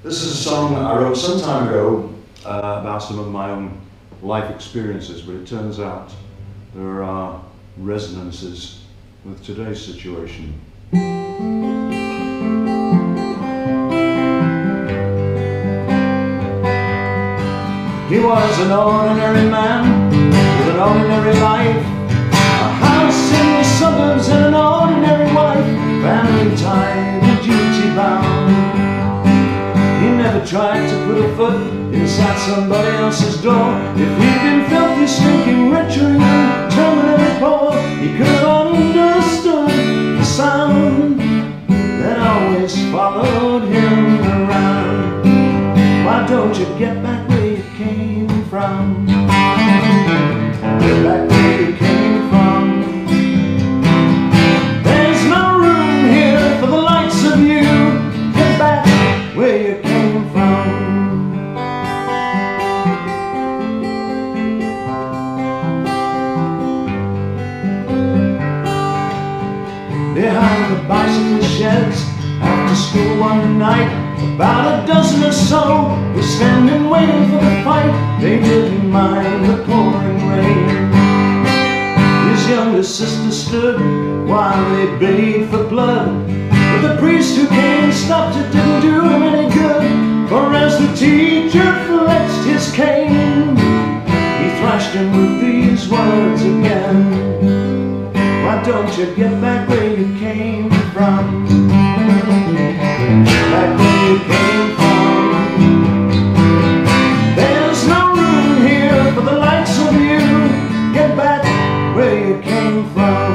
This is a song I wrote some time ago about some of my own life experiences, but it turns out there are resonances with today's situation. He was an ordinary man with an ordinary life, a house in the suburbs and an ordinary wife, family tied and duty bound. He never tried to put a foot inside somebody else's door. If he'd been filthy, stinking, rich or even terminally poor, he could have understood the sound that always followed him around. Why don't you get back where you came from? Get back where you came from. There's no room here for the likes of you. Get back where you came from. Behind the bicycle sheds after school one night, about a dozen or so were standing waiting for the fight. They didn't mind the pouring rain. His younger sister stood while they bayed for blood, but the priest who came and stopped it didn't do him any good. For as the teacher flexed his cane, he thrashed him with these words again: why don't you get back where you came from? Back where you came from. There's no room here for the likes of you. Get back where you came from.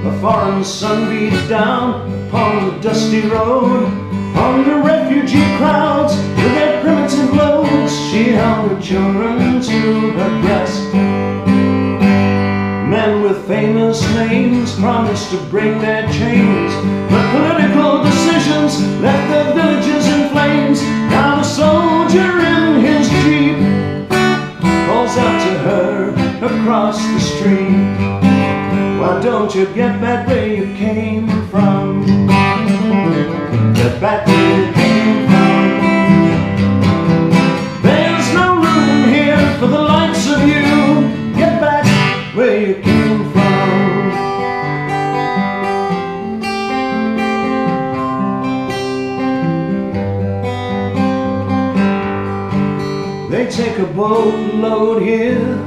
A foreign sun beat down upon the dusty road, on the refugee crowds with their primitive loads. She held her children to her breast. Men with famous names promised to break their chains, but political decisions left their villages in flames. Now the soldier in his jeep calls out to her across the street: why don't you get back where you came from? Get back where you came from. There's no room here for the likes of you. Get back where you came from. They take a boatload here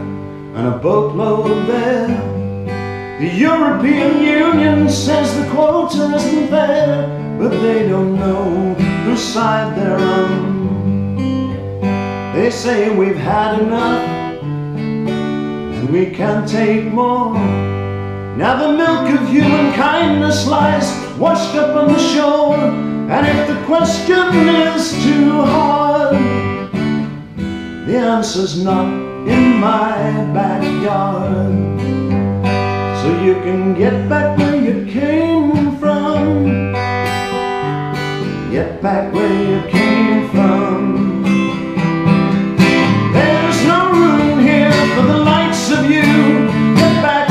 and a boatload there. The European Union says the quota isn't fair, but they don't know whose side they're on. They say we've had enough and we can't take more. Now the milk of human kindness lies washed up on the shore, and if the question is too hard, the answer's not in my backyard. So you can get back where you came from. Get back where you came from. There's no room here for the likes of you. Get back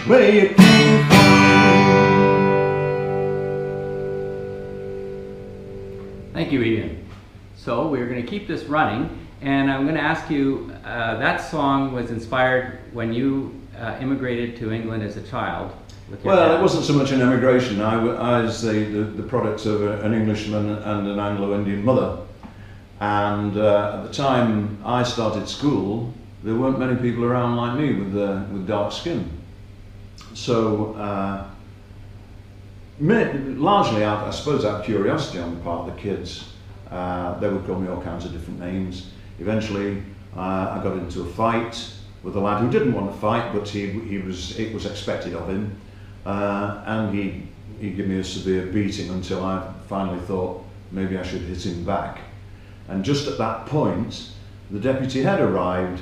where you came from. Thank you, Ian. So we're going to keep this running, and I'm going to ask you, that song was inspired when you immigrated to England as a child. Well, it wasn't so much an immigration. I was the product of an Englishman and an Anglo-Indian mother. And at the time I started school, there weren't many people around like me with dark skin. So largely, I suppose, out of curiosity on the part of the kids, they would call me all kinds of different names. Eventually, I got into a fight with a lad who didn't want to fight, but it was expected of him. And he gave me a severe beating until I finally thought maybe I should hit him back. And just at that point, the deputy head arrived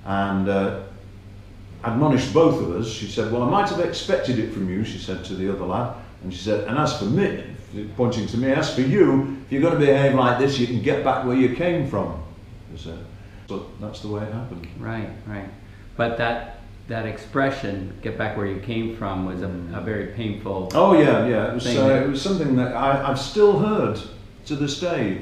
and admonished both of us. She said, well, I might have expected it from you, she said to the other lad. And she said, and as for me, pointing to me, as for you, if you're going to behave like this, you can get back where you came from. She said. So that's the way it happened. Right, right. But that that expression, get back where you came from, was a very painful Oh yeah, yeah. It thing. was something that I've still heard to this day.